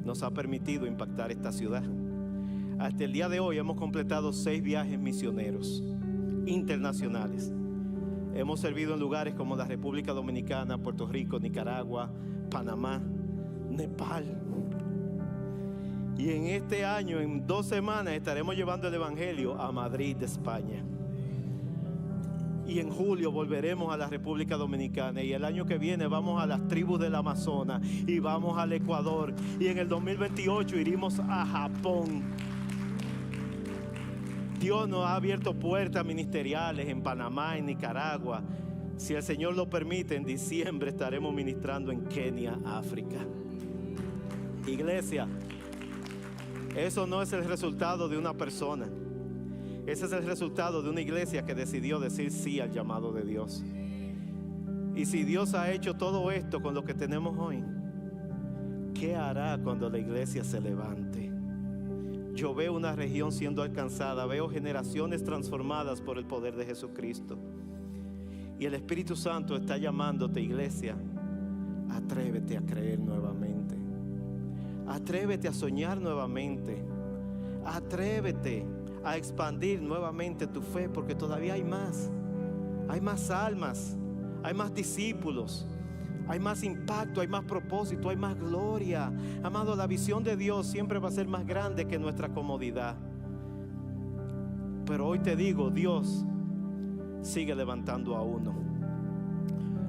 Speaker 1: nos ha permitido impactar esta ciudad. Hasta el día de hoy hemos completado 6 viajes misioneros internacionales. Hemos servido en lugares como la República Dominicana, Puerto Rico, Nicaragua, Panamá, Nepal. Y en este año, en 2 semanas, estaremos llevando el Evangelio a Madrid, España. Y en julio volveremos a la República Dominicana. Y el año que viene vamos a las tribus del Amazonas y vamos al Ecuador. Y en el 2028 iremos a Japón. Dios nos ha abierto puertas ministeriales en Panamá, en Nicaragua. Si el Señor lo permite, en diciembre estaremos ministrando en Kenia, África. Iglesia, eso no es el resultado de una persona. Ese es el resultado de una iglesia que decidió decir sí al llamado de Dios. Y si Dios ha hecho todo esto con lo que tenemos hoy, ¿qué hará cuando la iglesia se levante? Yo veo una región siendo alcanzada, veo generaciones transformadas por el poder de Jesucristo. Y el Espíritu Santo está llamándote, iglesia, atrévete a creer nuevamente. Atrévete a soñar nuevamente. Atrévete a expandir nuevamente tu fe, porque todavía hay más. Hay más almas, hay más discípulos, hay más impacto, hay más propósito, hay más gloria. Amado, la visión de Dios siempre va a ser más grande que nuestra comodidad. Pero hoy te digo, Dios sigue levantando a uno.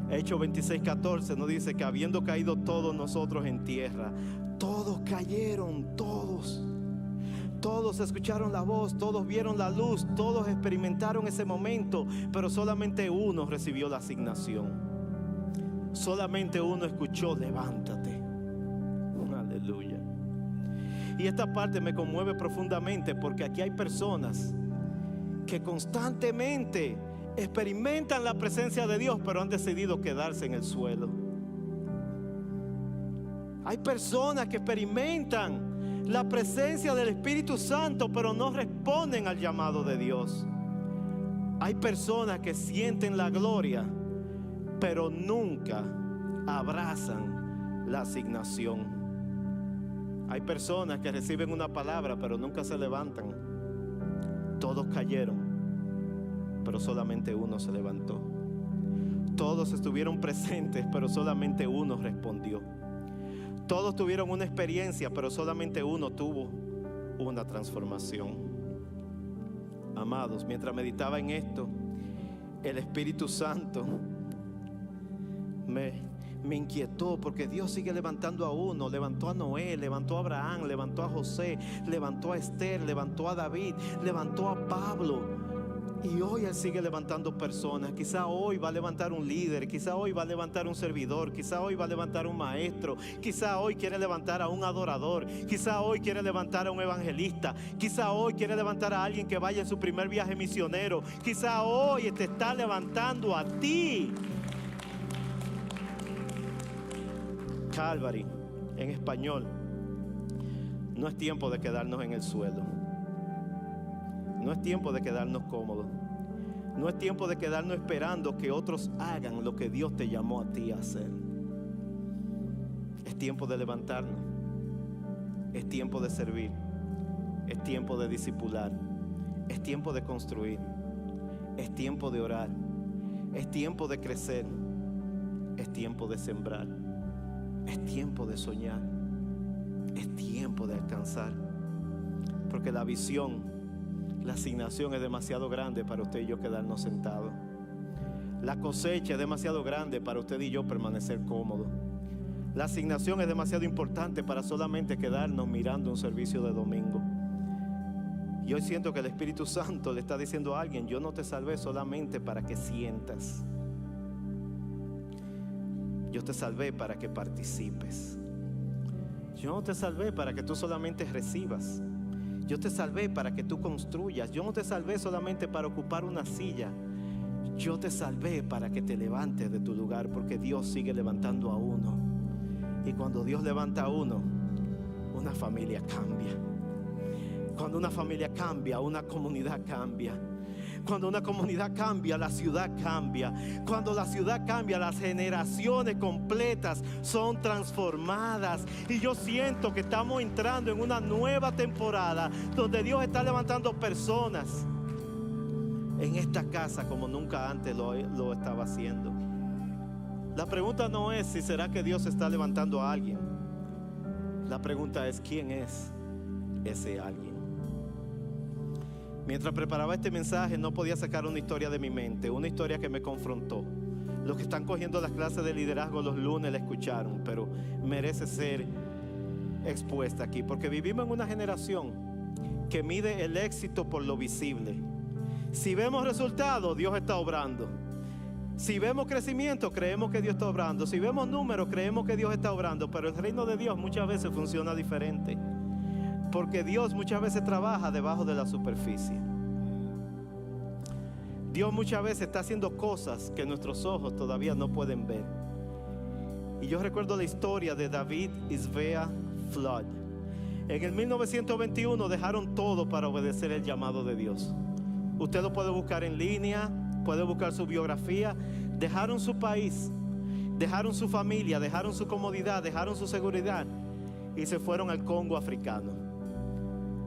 Speaker 1: Hechos 26:14 nos dice que habiendo caído todos nosotros en tierra, todos cayeron, todos escucharon la voz, todos vieron la luz, todos experimentaron ese momento, pero solamente uno recibió la asignación. Solamente uno escuchó, levántate. Aleluya. Y esta parte me conmueve profundamente, porque aquí hay personas que constantemente experimentan la presencia de Dios, pero han decidido quedarse en el suelo. Hay personas que experimentan la presencia del Espíritu Santo, pero no responden al llamado de Dios. Hay personas que sienten la gloria, pero nunca abrazan la asignación. Hay personas que reciben una palabra, pero nunca se levantan. Todos cayeron, pero solamente uno se levantó. Todos estuvieron presentes, pero solamente uno respondió. Todos tuvieron una experiencia, pero solamente uno tuvo una transformación. Amados, mientras meditaba en esto, el Espíritu Santo me inquietó, porque Dios sigue levantando a uno. Levantó a Noé, levantó a Abraham, levantó a José, levantó a Esther, levantó a David, levantó a Pablo. Y hoy Él sigue levantando personas. Quizá hoy va a levantar un líder, quizá hoy va a levantar un servidor, quizá hoy va a levantar un maestro, quizá hoy quiere levantar a un adorador, quizá hoy quiere levantar a un evangelista, quizá hoy quiere levantar a alguien que vaya en su primer viaje misionero, quizá hoy te está levantando a ti. Calvary, en español, no es tiempo de quedarnos en el suelo. No es tiempo de quedarnos cómodos. No es tiempo de quedarnos esperando que otros hagan lo que Dios te llamó a ti a hacer. Es tiempo de levantarnos. Es tiempo de servir. Es tiempo de discipular. Es tiempo de construir. Es tiempo de orar. Es tiempo de crecer. Es tiempo de sembrar. Es tiempo de soñar. Es tiempo de alcanzar. Porque la visión, la asignación es demasiado grande para usted y yo quedarnos sentados. La cosecha es demasiado grande para usted y yo permanecer cómodos. La asignación es demasiado importante para solamente quedarnos mirando un servicio de domingo. Y hoy siento que el Espíritu Santo le está diciendo a alguien: yo no te salvé solamente para que sientas. Yo te salvé para que participes. Yo no te salvé para que tú solamente recibas. Yo te salvé para que tú construyas. Yo no te salvé solamente para ocupar una silla. Yo te salvé para que te levantes de tu lugar, porque Dios sigue levantando a uno. Y cuando Dios levanta a uno, una familia cambia. Cuando una familia cambia, una comunidad cambia. Cuando una comunidad cambia, la ciudad cambia. Cuando la ciudad cambia, las generaciones completas son transformadas. Y yo siento que estamos entrando en una nueva temporada donde Dios está levantando personas en esta casa como nunca antes lo estaba haciendo. La pregunta no es si será que Dios está levantando a alguien. La pregunta es ¿quién es ese alguien? Mientras preparaba este mensaje no podía sacar una historia de mi mente, una historia que me confrontó. Los que están cogiendo las clases de liderazgo los lunes la escucharon, pero merece ser expuesta aquí, porque vivimos en una generación que mide el éxito por lo visible. Si vemos resultados, Dios está obrando. Si vemos crecimiento, creemos que Dios está obrando. Si vemos números, creemos que Dios está obrando. Pero el reino de Dios muchas veces funciona diferente, porque Dios muchas veces trabaja debajo de la superficie. Dios muchas veces está haciendo cosas que nuestros ojos todavía no pueden ver. Y yo recuerdo la historia de David y Svea Flood. En el 1921 dejaron todo para obedecer el llamado de Dios. Usted lo puede buscar en línea, puede buscar su biografía. Dejaron su país, dejaron su familia, dejaron su comodidad, dejaron su seguridad y se fueron al Congo africano.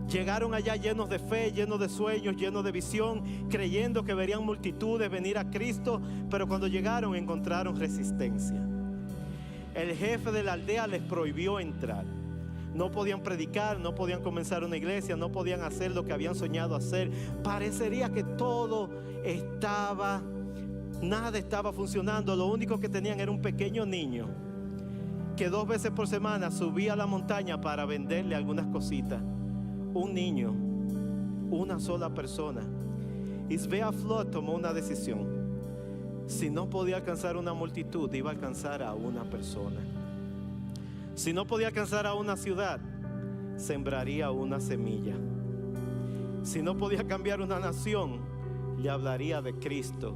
Speaker 1: Llegaron allá llenos de fe, llenos de sueños, llenos de visión, creyendo que verían multitudes venir a Cristo, pero cuando llegaron encontraron resistencia. El jefe de la aldea les prohibió entrar. No podían predicar, no podían comenzar una iglesia, no podían hacer lo que habían soñado hacer. Parecería que todo estaba, nada estaba funcionando. Lo único que tenían era un pequeño niño que 2 veces por semana subía a la montaña para venderle algunas cositas. Un niño, una sola persona. Y Svea Flood tomó una decisión. Si no podía alcanzar una multitud, iba a alcanzar a una persona. Si no podía alcanzar a una ciudad, sembraría una semilla. Si no podía cambiar una nación, le hablaría de Cristo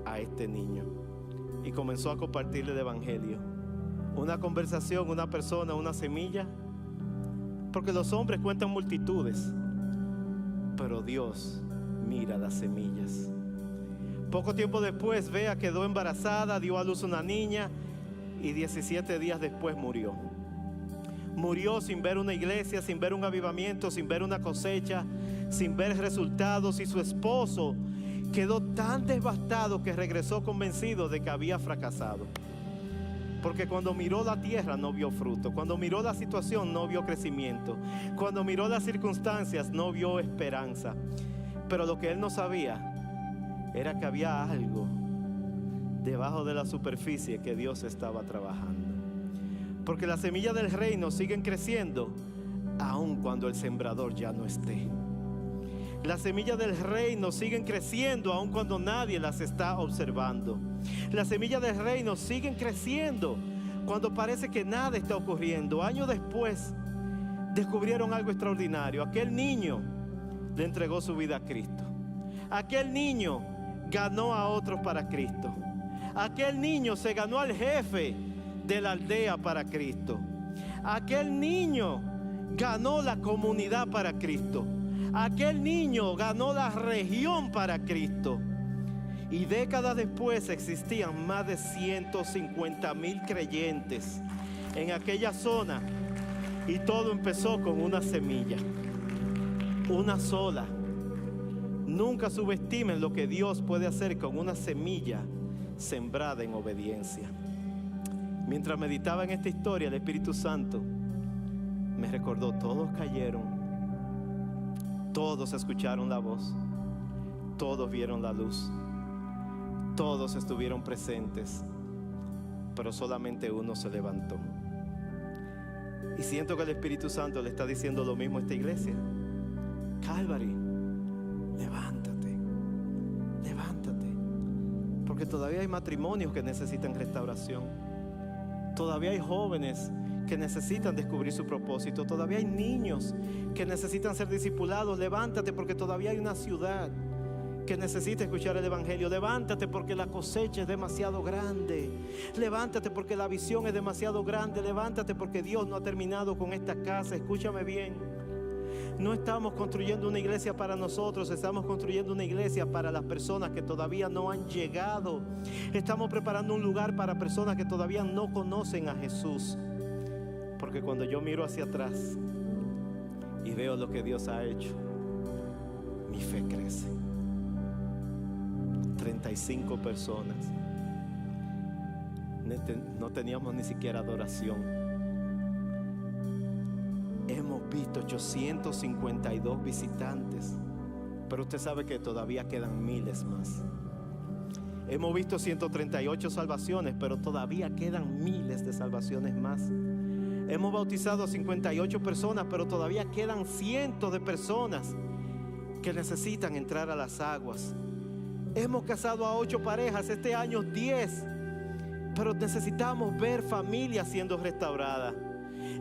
Speaker 1: a este niño. Y comenzó a compartirle el evangelio. Una conversación, una persona, una semilla. Porque los hombres cuentan multitudes, pero Dios mira las semillas. Poco tiempo después, Bea quedó embarazada, dio a luz una niña y 17 días después murió. Murió sin ver una iglesia, sin ver un avivamiento, sin ver una cosecha, sin ver resultados. Y su esposo quedó tan devastado que regresó convencido de que había fracasado. Porque cuando miró la tierra no vio fruto. Cuando miró la situación no vio crecimiento. Cuando miró las circunstancias no vio esperanza. Pero lo que él no sabía era que había algo debajo de la superficie que Dios estaba trabajando. Porque las semillas del reino siguen creciendo aun cuando el sembrador ya no esté. Las semillas del reino siguen creciendo aun cuando nadie las está observando. Las semillas del reino siguen creciendo cuando parece que nada está ocurriendo. Años después descubrieron algo extraordinario. Aquel niño le entregó su vida a Cristo. Aquel niño ganó a otros para Cristo. Aquel niño se ganó al jefe de la aldea para Cristo. Aquel niño ganó la comunidad para Cristo. Aquel niño ganó la región para Cristo. Y décadas después existían más de 150,000 creyentes en aquella zona. Y todo empezó con una semilla, una sola. Nunca subestimen lo que Dios puede hacer con una semilla sembrada en obediencia. Mientras meditaba en esta historia, el Espíritu Santo me recordó: todos cayeron, todos escucharon la voz, todos vieron la luz, todos estuvieron presentes, pero solamente uno se levantó. Y siento que el Espíritu Santo le está diciendo lo mismo a esta iglesia. Calvary, levántate, levántate, porque todavía hay matrimonios que necesitan restauración. Todavía hay jóvenes que necesitan descubrir su propósito. Todavía hay niños que necesitan ser discipulados. Levántate, porque todavía hay una ciudad que necesita escuchar el evangelio. Levántate porque la cosecha es demasiado grande. Levántate porque la visión es demasiado grande. Levántate porque Dios no ha terminado con esta casa. Escúchame bien. No estamos construyendo una iglesia para nosotros, estamos construyendo una iglesia para las personas que todavía no han llegado. Estamos preparando un lugar para personas que todavía no conocen a Jesús. Porque cuando yo miro hacia atrás y veo lo que Dios ha hecho, mi fe crece. 35 personas. No teníamos ni siquiera adoración. Hemos visto 852 visitantes, pero usted sabe que todavía quedan miles más. Hemos visto 138 salvaciones, pero todavía quedan miles de salvaciones más. Hemos bautizado a 58 personas, pero todavía quedan cientos de personas que necesitan entrar a las aguas. Hemos casado a 8 parejas, este año 10, pero necesitamos ver familias siendo restauradas.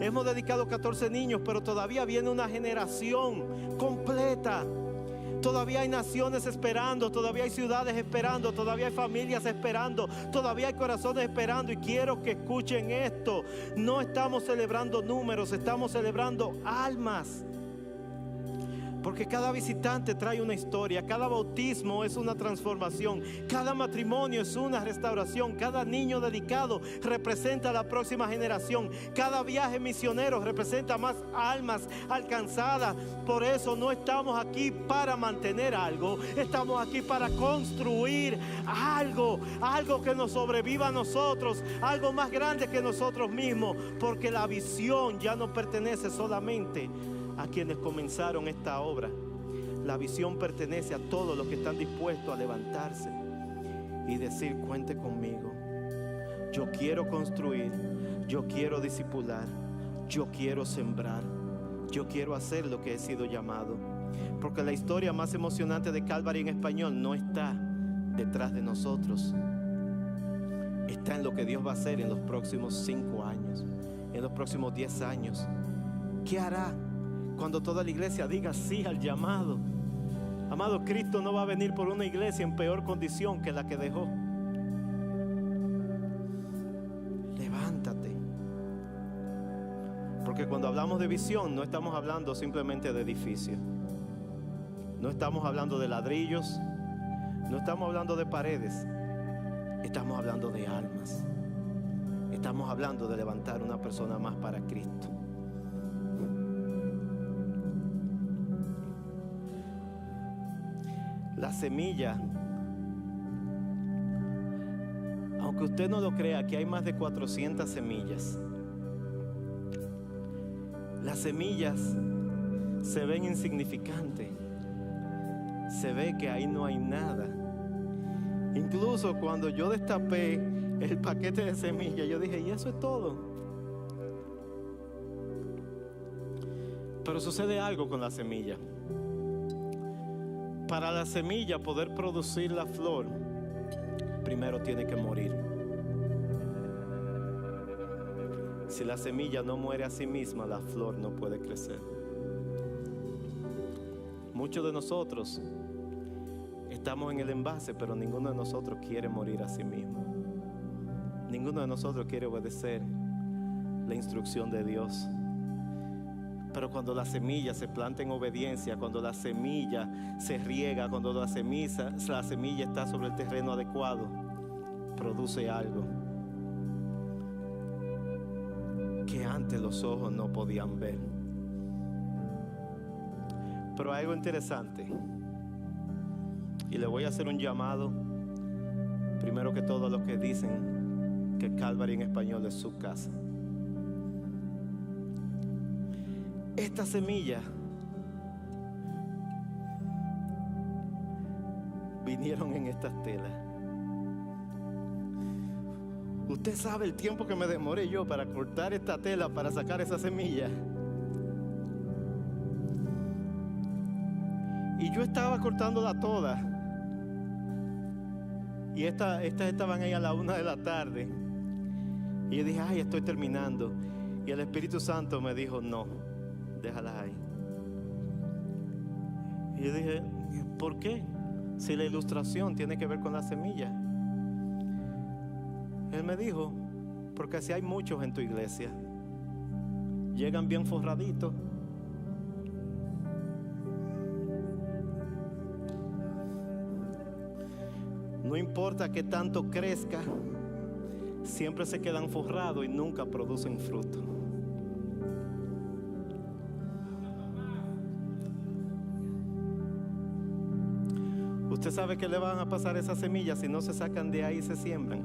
Speaker 1: Hemos dedicado 14 niños, pero todavía viene una generación completa. Todavía hay naciones esperando, todavía hay ciudades esperando, todavía hay familias esperando, todavía hay corazones esperando. Y quiero que escuchen esto: no estamos celebrando números, estamos celebrando almas. Porque cada visitante trae una historia, cada bautismo es una transformación, cada matrimonio es una restauración, cada niño dedicado representa a la próxima generación, cada viaje misionero representa más almas alcanzadas. Por eso no estamos aquí para mantener algo, estamos aquí para construir algo que nos sobreviva a nosotros, algo más grande que nosotros mismos, porque la visión ya no pertenece solamente a quienes comenzaron esta obra. La visión pertenece a todos los que están dispuestos a levantarse y decir: cuente conmigo, yo quiero construir, yo quiero discipular, yo quiero sembrar, yo quiero hacer lo que he sido llamado. Porque la historia más emocionante de Calvary en español no está detrás de nosotros, está en lo que Dios va a hacer en los próximos 5 años, en los próximos 10 años. ¿Qué hará cuando toda la iglesia diga sí al llamado? Amado, Cristo no va a venir por una iglesia en peor condición que la que dejó. Levántate. Porque cuando hablamos de visión, no estamos hablando simplemente de edificios. No estamos hablando de ladrillos. No estamos hablando de paredes. Estamos hablando de almas. Estamos hablando de levantar una persona más para Cristo. La semilla, aunque usted no lo crea, aquí hay más de 400 semillas. Las semillas se ven insignificantes, se ve que ahí no hay nada. Incluso cuando yo destapé el paquete de semillas, yo dije: ¿y eso es todo? Pero sucede algo con la semilla. Para la semilla poder producir la flor, primero tiene que morir. Si la semilla no muere a sí misma, la flor no puede crecer. Muchos de nosotros estamos en el envase, pero ninguno de nosotros quiere morir a sí mismo. Ninguno de nosotros quiere obedecer la instrucción de Dios. Pero cuando la semilla se planta en obediencia, cuando la semilla se riega, cuando la semilla está sobre el terreno adecuado, produce algo que antes los ojos no podían ver. Pero hay algo interesante, y le voy a hacer un llamado, primero que todo, a los que dicen que Calvary en español es su casa. Esta semilla vinieron en estas telas. Usted sabe el tiempo que me demoré yo para cortar esta tela, para sacar esa semilla. Y yo estaba cortándola toda. Y estas estaban ahí a la 1 de la tarde. Y yo dije: ay, estoy terminando. Y el Espíritu Santo me dijo: no, déjalas ahí. Y yo dije: ¿por qué? si la ilustración tiene que ver con la semilla? Él me dijo, porque si hay muchos en tu iglesia, llegan bien forraditos, no importa que tanto crezca, siempre se quedan forrados y nunca producen fruto. Usted sabe que le van a pasar esas semillas si no se sacan de ahí y se siembran.